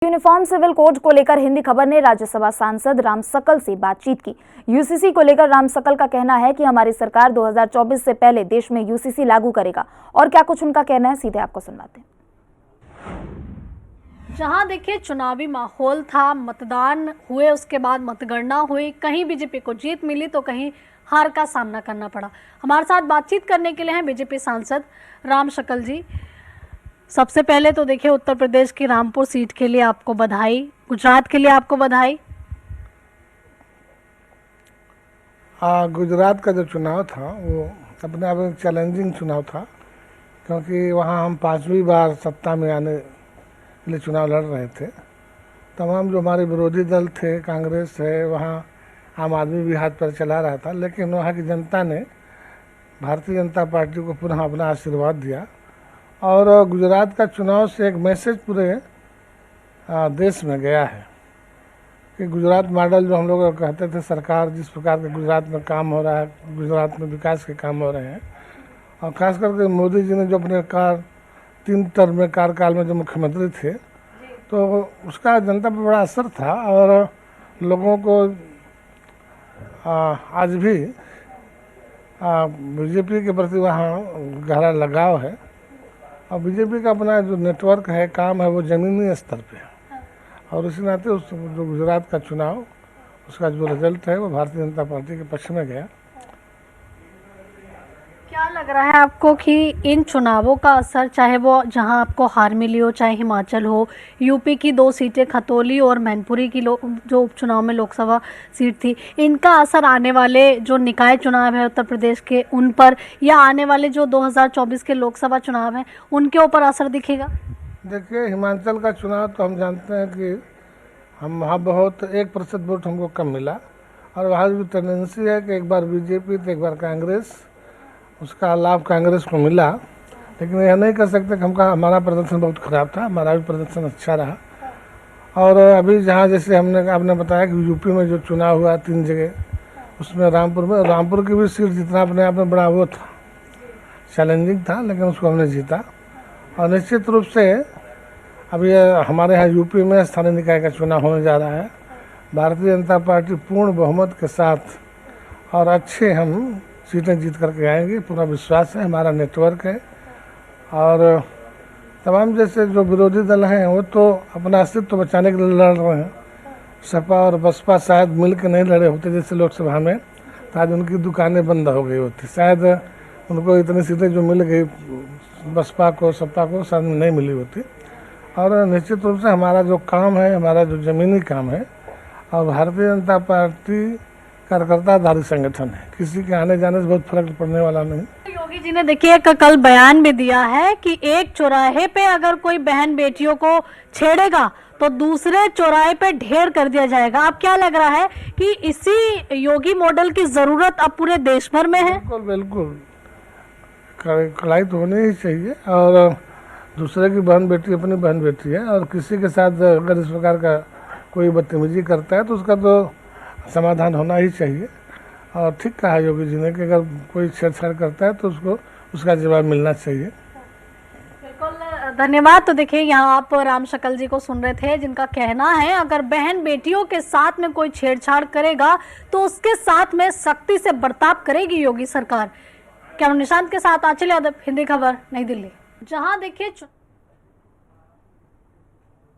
Uniform civil code को लेकर हिंदी खबर ने राज्यसभा सांसद राम सकल से बातचीत की। यूसीसी को लेकर राम सकल का कहना है कि हमारी सरकार 2024 से पहले देश में यूसीसी लागू करेगा। और क्या कुछ उनका कहना है, सीधे आपको सुनवाते हैं। जहां देखिए चुनावी माहौल था, मतदान हुए, उसके बाद मतगणना हुई, कहीं बीजेपी को जीत मिली तो कहीं हार का सामना करना पड़ा। हमारे साथ बातचीत करने के लिए हैं बीजेपी सांसद राम सकल जी। सबसे पहले तो देखिए उत्तर प्रदेश की रामपुर सीट के लिए आपको बधाई, गुजरात के लिए आपको बधाई। गुजरात का जो चुनाव था वो अपने आप में चैलेंजिंग चुनाव था, क्योंकि वहाँ हम 5वीं बार सत्ता में आने के लिए चुनाव लड़ रहे थे। तमाम जो हमारे विरोधी दल थे, कांग्रेस है, वहाँ आम आदमी भी हाथ पर चला रहा था, लेकिन वहाँ की जनता ने भारतीय जनता पार्टी को पुनः अपना आशीर्वाद दिया। और गुजरात का चुनाव से एक मैसेज पूरे देश में गया है कि गुजरात मॉडल जो हम लोग कहते थे, सरकार जिस प्रकार के गुजरात में काम हो रहा है, गुजरात में विकास के काम हो रहे हैं, और खास करके मोदी जी ने जो अपने 3 टर्म में कार्यकाल में जो मुख्यमंत्री थे, तो उसका जनता पर बड़ा असर था। और लोगों को आज भी बीजेपी के प्रति वहाँ गहरा लगाव है। और बीजेपी का अपना जो नेटवर्क है, काम है, वो ज़मीनी स्तर पे है। और इसी नाते उस जो गुजरात का चुनाव, उसका जो रिजल्ट है वो भारतीय जनता पार्टी के पक्ष में गया। क्या लग रहा है आपको कि इन चुनावों का असर, चाहे वो जहां आपको हार मिली हो, चाहे हिमाचल हो, यूपी की 2 सीटें खतौली और मैनपुरी की जो उपचुनाव में लोकसभा सीट थी, इनका असर आने वाले जो निकाय चुनाव है उत्तर प्रदेश के उन पर, या आने वाले जो 2024 के लोकसभा चुनाव हैं उनके ऊपर असर दिखेगा? देखिए, हिमाचल का चुनाव तो हम जानते हैं कि हम वहाँ बहुत 1% वोट हमको कम मिला। और वहाँ भी टेंडेंसी है कि एक बार बीजेपी तो एक बार कांग्रेस, उसका लाभ कांग्रेस को मिला। लेकिन यह नहीं कर सकते कि हमारा प्रदर्शन बहुत ख़राब था, हमारा भी प्रदर्शन अच्छा रहा। और अभी जहाँ जैसे आपने बताया कि यूपी में जो चुनाव हुआ 3 जगह, उसमें रामपुर की भी सीट जितना अपने आप में बड़ा वो था, चैलेंजिंग था, लेकिन उसको हमने जीता। और निश्चित रूप से अभी हमारे यहाँ यूपी में स्थानीय निकाय का चुनाव होने जा रहा है। भारतीय जनता पार्टी पूर्ण बहुमत के साथ और अच्छे हम सीटें जीत करके आएंगे, पूरा विश्वास है, हमारा नेटवर्क है। और तमाम जैसे जो विरोधी दल हैं वो तो अपना अस्तित्व बचाने के लिए लड़ रहे हैं। सपा और बसपा शायद मिल के नहीं लड़े होते जैसे लोकसभा में, तो आज उनकी दुकानें बंद हो गई होती। शायद उनको इतनी सीटें जो मिल गई बसपा को, सपा को, शायद नहीं मिली होती। और निश्चित रूप से हमारा जो काम है, हमारा जो ज़मीनी काम है, और भारतीय जनता पार्टी कार्यकर्ताधारी संगठन है, किसी के आने जाने से बहुत फर्क पड़ने वाला नहीं। योगी जी ने देखिए कल बयान भी दिया है कि एक चौराहे पे अगर कोई बहन बेटियों को छेड़ेगा तो दूसरे चौराहे पे ढेर कर दिया जाएगा। अब क्या लग रहा है कि इसी योगी मॉडल की जरूरत अब पूरे देश भर में है? बिल्कुल बिल्कुल, कड़ाई तो होनी ही चाहिए। और दूसरे की बहन बेटी अपनी बहन बेटी है, और किसी के साथ अगर इस प्रकार का कोई बदतमीजी करता है तो उसका तो समाधान होना ही चाहिए। और ठीक कहा योगी जी ने कि अगर कोई छेड़छाड़ करता है तो उसका जवाब मिलना चाहिए। बिल्कुल, धन्यवाद। तो देखिए, यहाँ आप राम सकल जी को सुन रहे थे, जिनका कहना है अगर बहन बेटियों के साथ में कोई छेड़छाड़ करेगा तो उसके साथ में सख्ती से बर्ताव करेगी योगी सरकार। कैमरा निशांत के साथ आंचल यादव, हिंदी खबर, नई दिल्ली। जहाँ देखिए